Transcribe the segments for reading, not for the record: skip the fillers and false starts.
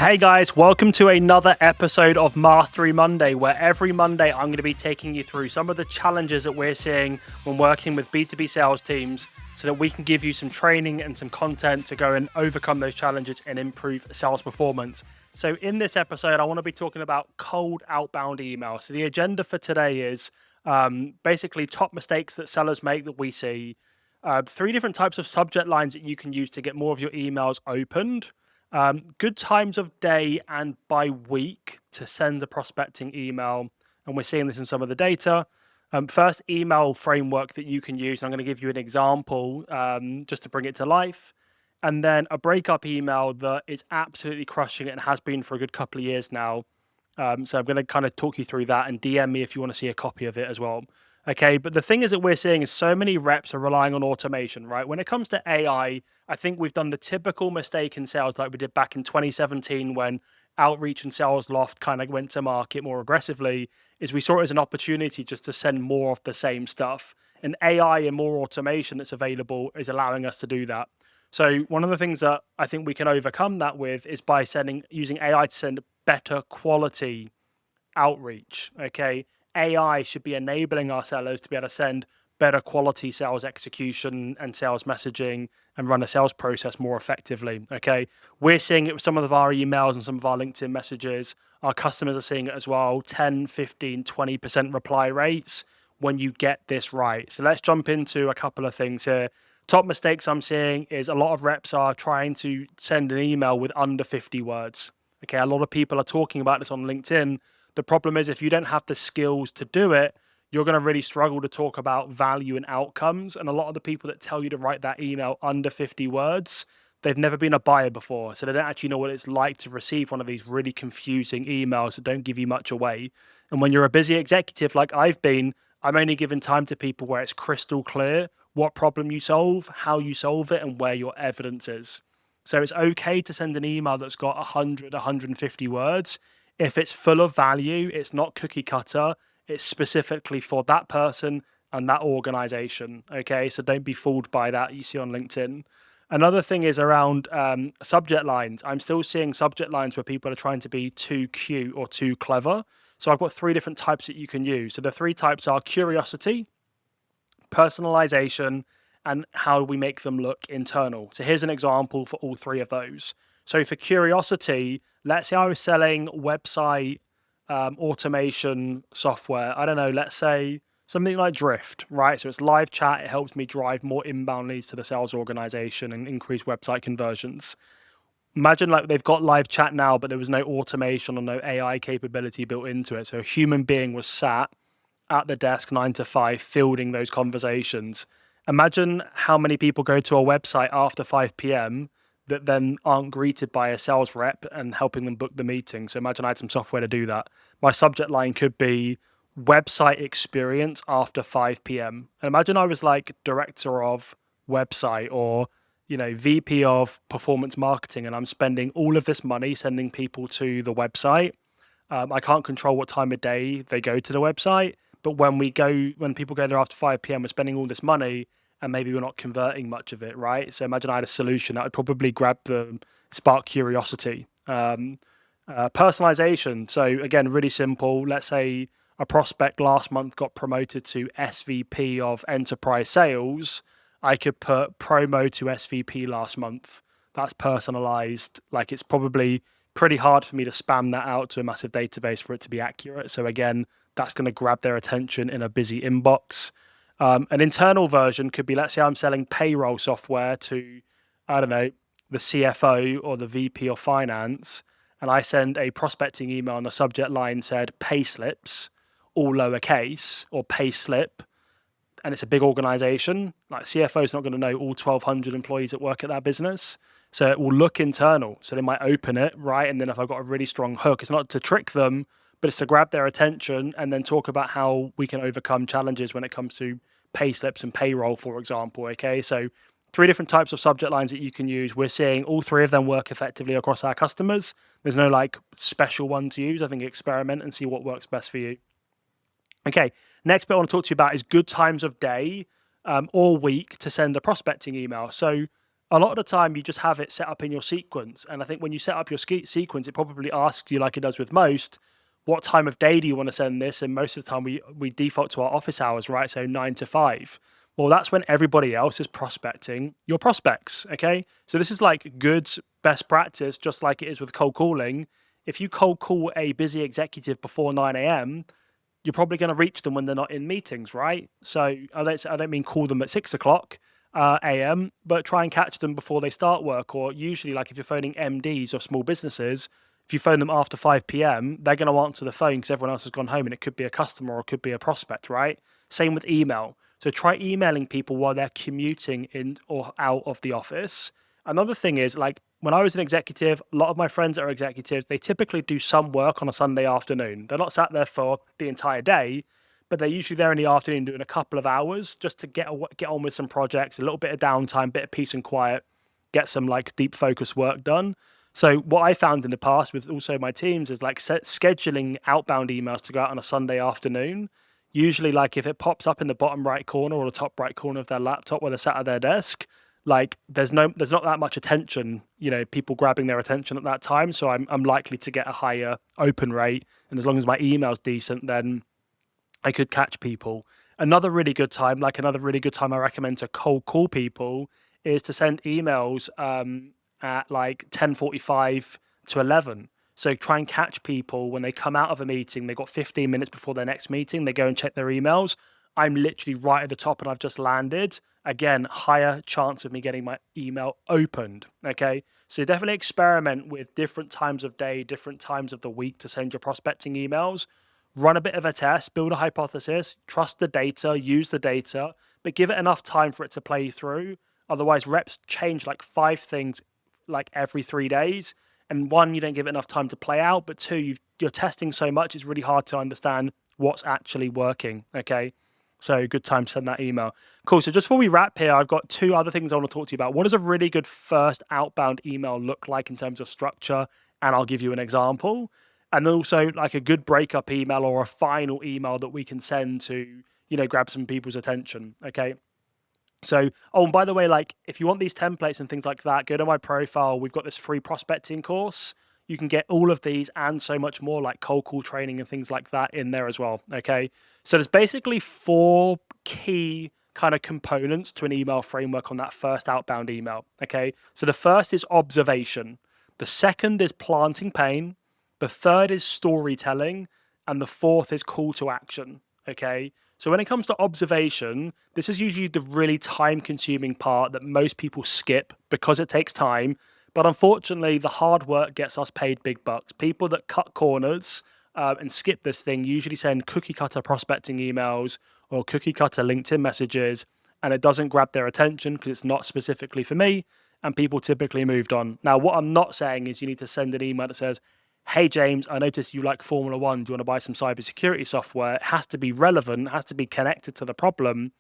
Hey guys, welcome to another episode of Mastery Monday, where every Monday I'm going to be taking you through some of the challenges that we're seeing when working with B2B sales teams so that we can give you some training and some content to go and overcome those challenges and improve sales performance. So in this episode, I want to be talking about cold outbound email. So the agenda for today is basically top mistakes that sellers make that we see, 3 different types of subject lines that you can use to get more of your emails opened, good times of day and by week to send a prospecting email. And we're seeing this in some of the data. First email framework that you can use. I'm going to give you an example just to bring it to life. And then a breakup email that is absolutely crushing it and has been for a good couple of years now. So I'm going to kind of talk you through that and DM me if you want to see a copy of it as well. Okay, but the thing is that we're seeing is so many reps are relying on automation, right? When it comes to AI, I think we've done the typical mistake in sales like we did back in 2017 when Outreach and Sales Loft kind of went to market more aggressively, is we saw it as an opportunity just to send more of the same stuff. And AI and more automation that's available is allowing us to do that. So one of the things that I think we can overcome that with is by using AI to send better quality outreach. Okay. AI should be enabling our sellers to be able to send better quality sales execution and sales messaging and run a sales process more effectively. Okay. We're seeing it with some of our emails and some of our LinkedIn messages. Our customers are seeing it as well 10, 15, 20% reply rates when you get this right. So let's jump into a couple of things here. Top mistakes I'm seeing is a lot of reps are trying to send an email with under 50 words. Okay. A lot of people are talking about this on LinkedIn. The problem is if you don't have the skills to do it, you're going to really struggle to talk about value and outcomes. And a lot of the people that tell you to write that email under 50 words, they've never been a buyer before. So they don't actually know what it's like to receive one of these really confusing emails that don't give you much away. And when you're a busy executive like I've been, I'm only giving time to people where it's crystal clear what problem you solve, how you solve it, and where your evidence is. So it's okay to send an email that's got 100, 150 words. If it's full of value, it's not cookie cutter, it's specifically for that person and that organization. Okay, so don't be fooled by that you see on LinkedIn. Another thing is around subject lines. I'm still seeing subject lines where people are trying to be too cute or too clever. So I've got 3 different types that you can use. So the 3 types are curiosity, personalization, and how we make them look internal. So here's an example for all 3 of those. So for curiosity, let's say I was selling website automation software. I don't know, let's say something like Drift, right? So it's live chat. It helps me drive more inbound leads to the sales organization and increase website conversions. Imagine like they've got live chat now, but there was no automation or no AI capability built into it. So a human being was sat at the desk 9 to 5 fielding those conversations. Imagine how many people go to a website after 5 p.m. that then aren't greeted by a sales rep and helping them book the meeting. So imagine I had some software to do that. My subject line could be website experience after 5 p.m. And imagine I was like director of website or VP of performance marketing, and I'm spending all of this money sending people to the website. I can't control what time of day they go to the website, but when people go there after 5 p.m., we're spending all this money and maybe we're not converting much of it, right? So imagine I had a solution that would probably spark curiosity. Personalization. So again, really simple. Let's say a prospect last month got promoted to SVP of enterprise sales. I could put promo to SVP last month. That's personalized. Like it's probably pretty hard for me to spam that out to a massive database for it to be accurate. So again, that's going to grab their attention in a busy inbox. An internal version could be, let's say I'm selling payroll software to, I don't know, the CFO or the VP of finance, and I send a prospecting email and the subject line said pay slips, all lowercase, or pay slip, and it's a big organization. Like CFO is not going to know all 1,200 employees that work at that business. So it will look internal. So they might open it, right? And then if I've got a really strong hook, it's not to trick them, but it's to grab their attention and then talk about how we can overcome challenges when it comes to pay slips and payroll, for example. Okay, so 3 different types of subject lines that you can use. We're seeing all 3 of them work effectively across our customers. There's no like special one to use. I think experiment and see what works best for you. Okay, next bit I want to talk to you about is good times of day or week to send a prospecting email. So a lot of the time you just have it set up in your sequence. And I think when you set up your sequence, it probably asks you, like it does with most, what time of day do you want to send this? And most of the time we default to our office hours, right? So 9 to 5. Well, that's when everybody else is prospecting your prospects. Okay. So this is like good best practice, just like it is with cold calling. If you cold call a busy executive before 9 a.m., you're probably going to reach them when they're not in meetings, right? So I don't mean call them at 6 o'clock a.m., but try and catch them before they start work. Or usually, like if you're phoning MDs of small businesses, if you phone them after 5 p.m., they're going to answer the phone because everyone else has gone home, and it could be a customer or it could be a prospect, right? Same with email. So try emailing people while they're commuting in or out of the office. Another thing is, like, when I was an executive, a lot of my friends that are executives, they typically do some work on a Sunday afternoon. They're not sat there for the entire day, but they're usually there in the afternoon doing a couple of hours just to get on with some projects, a little bit of downtime, bit of peace and quiet, get some like deep focus work done. So what I found in the past with also my teams is like scheduling outbound emails to go out on a Sunday afternoon. Usually, like if it pops up in the bottom right corner or the top right corner of their laptop where they're sat at their desk, like there's not that much attention, people grabbing their attention at that time. So I'm likely to get a higher open rate. And as long as my email's decent, then I could catch people. Another really good time I recommend to cold call people is to send emails at like 10:45 to 11. So try and catch people when they come out of a meeting. They've got 15 minutes before their next meeting. They go and check their emails. I'm literally right at the top and I've just landed. Again, higher chance of me getting my email opened. Okay. So definitely experiment with different times of day, different times of the week to send your prospecting emails. Run a bit of a test, build a hypothesis, trust the data, use the data, but give it enough time for it to play through. Otherwise, reps change like 5 things like every 3 days. And one, you don't give it enough time to play out, but two, you're testing so much, it's really hard to understand what's actually working. Okay. So good time to send that email. Cool. So just before we wrap here, I've got 2 other things I want to talk to you about. What does a really good first outbound email look like in terms of structure? And I'll give you an example. And also like a good breakup email or a final email that we can send to, grab some people's attention. Okay. So, and by the way, like if you want these templates and things like that, go to my profile. We've got this free prospecting course. You can get all of these and so much more, like cold call training and things like that in there as well. Okay. So there's basically 4 key kind of components to an email framework on that first outbound email. Okay. So the first is observation. The second is planting pain. The third is storytelling. And the fourth is call to action. Okay. So when it comes to observation, this is usually the really time-consuming part that most people skip because it takes time. But unfortunately, the hard work gets us paid big bucks. People that cut corners and skip this thing usually send cookie-cutter prospecting emails or cookie-cutter LinkedIn messages, and it doesn't grab their attention because it's not specifically for me, and people typically moved on. Now, what I'm not saying is you need to send an email that says, "Hey, James, I noticed you like Formula One. Do you want to buy some cybersecurity software?" It has to be relevant, it has to be connected to the problem,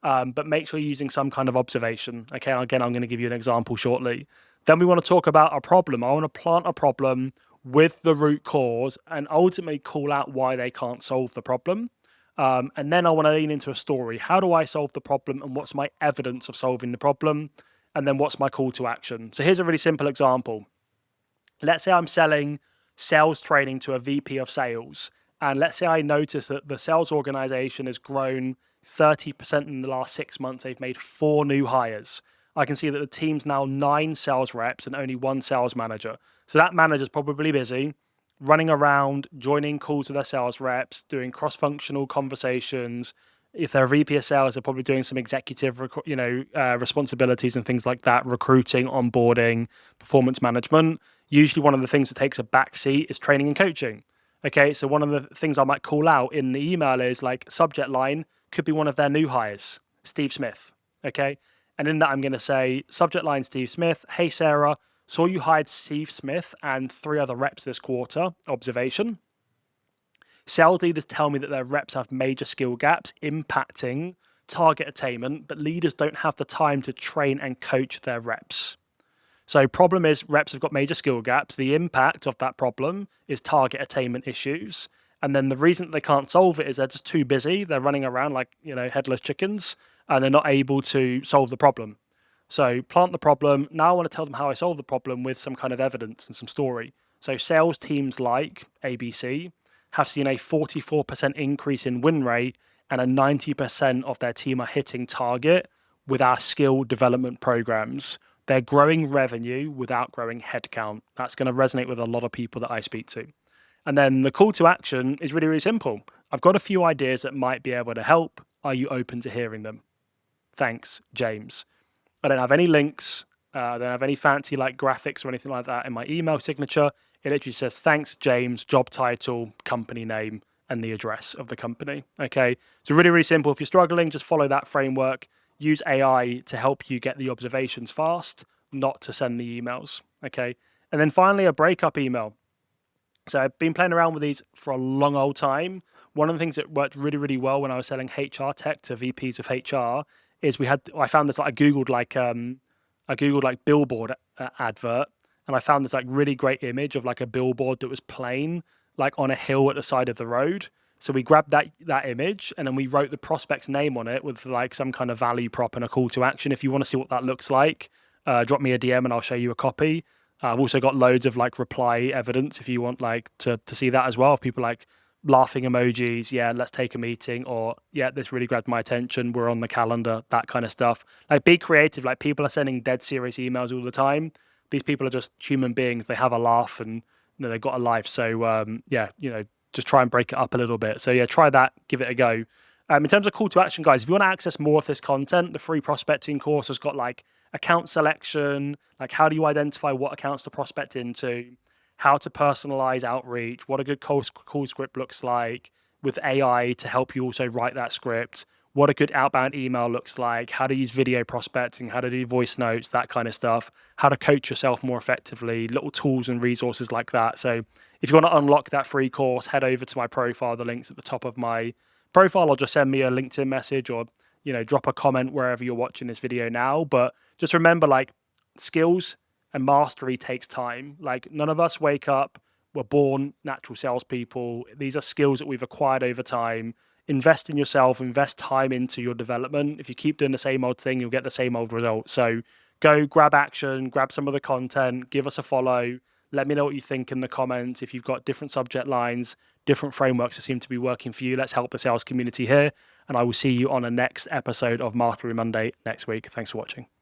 but make sure you're using some kind of observation. Okay, and again, I'm going to give you an example shortly. Then we want to talk about a problem. I want to plant a problem with the root cause and ultimately call out why they can't solve the problem. And then I want to lean into a story. How do I solve the problem and what's my evidence of solving the problem? And then what's my call to action? So here's a really simple example. Let's say I'm selling sales training to a VP of sales. And let's say I notice that the sales organization has grown 30% in the last 6 months. They've made 4 new hires. I can see that the team's now 9 sales reps and only 1 sales manager. So that manager's probably busy running around, joining calls with their sales reps, doing cross-functional conversations. If they're a VP of sales, they're probably doing some executive, responsibilities and things like that, recruiting, onboarding, performance management. Usually one of the things that takes a back seat is training and coaching. Okay, so one of the things I might call out in the email is like subject line could be one of their new hires, Steve Smith. Okay, and in that I'm going to say subject line Steve Smith. Hey, Sarah, saw you hired Steve Smith and 3 other reps this quarter. Observation. Sales leaders tell me that their reps have major skill gaps impacting target attainment, but leaders don't have the time to train and coach their reps. So problem is reps have got major skill gaps. The impact of that problem is target attainment issues. And then the reason that they can't solve it is they're just too busy. They're running around like, headless chickens, and they're not able to solve the problem. So plant the problem. Now I want to tell them how I solve the problem with some kind of evidence and some story. So sales teams like ABC have seen a 44% increase in win rate, and a 90% of their team are hitting target with our skill development programs. They're growing revenue without growing headcount. That's going to resonate with a lot of people that I speak to. And then the call to action is really, really simple. I've got a few ideas that might be able to help. Are you open to hearing them? Thanks, James. I don't have any links. I don't have any fancy like graphics or anything like that in my email signature. It literally says, thanks, James, job title, company name, and the address of the company. Okay. So really, really simple. If you're struggling, just follow that framework. Use AI to help you get the observations fast, not to send the emails. Okay. And then finally, a breakup email. So I've been playing around with these for a long old time. One of the things that worked really, really well when I was selling HR tech to VPs of HR is I found this, like, I googled like billboard advert, and I found this like really great image of like a billboard that was plain, like on a hill at the side of the road. So we grabbed that image, and then we wrote the prospect's name on it with like some kind of value prop and a call to action. If you want to see what that looks like, drop me a DM and I'll show you a copy. I've also got loads of like reply evidence if you want like to see that as well. People like laughing emojis, yeah, let's take a meeting, or yeah, this really grabbed my attention, we're on the calendar, that kind of stuff. Like, be creative. Like, people are sending dead serious emails all the time. These people are just human beings. They have a laugh, and they've got a life. So yeah, just try and break it up a little bit. So yeah, try that, give it a go. In terms of call to action, guys, if you want to access more of this content, the free prospecting course has got like account selection, like how do you identify what accounts to prospect into, how to personalize outreach, what a good call script looks like with AI to help you also write that script, what a good outbound email looks like, how to use video prospecting, how to do voice notes, that kind of stuff, how to coach yourself more effectively, little tools and resources like that. So if you want to unlock that free course, head over to my profile. The link's at the top of my profile, or just send me a LinkedIn message, or drop a comment wherever you're watching this video now. But just remember, like, skills and mastery takes time. Like, none of us wake up, we're born natural salespeople. These are skills that we've acquired over time. Invest in yourself, invest time into your development. If you keep doing the same old thing, you'll get the same old results. So go grab action, grab some of the content, give us a follow. Let me know what you think in the comments. If you've got different subject lines, different frameworks that seem to be working for you, let's help the sales community here. And I will see you on the next episode of Mastery Monday next week. Thanks for watching.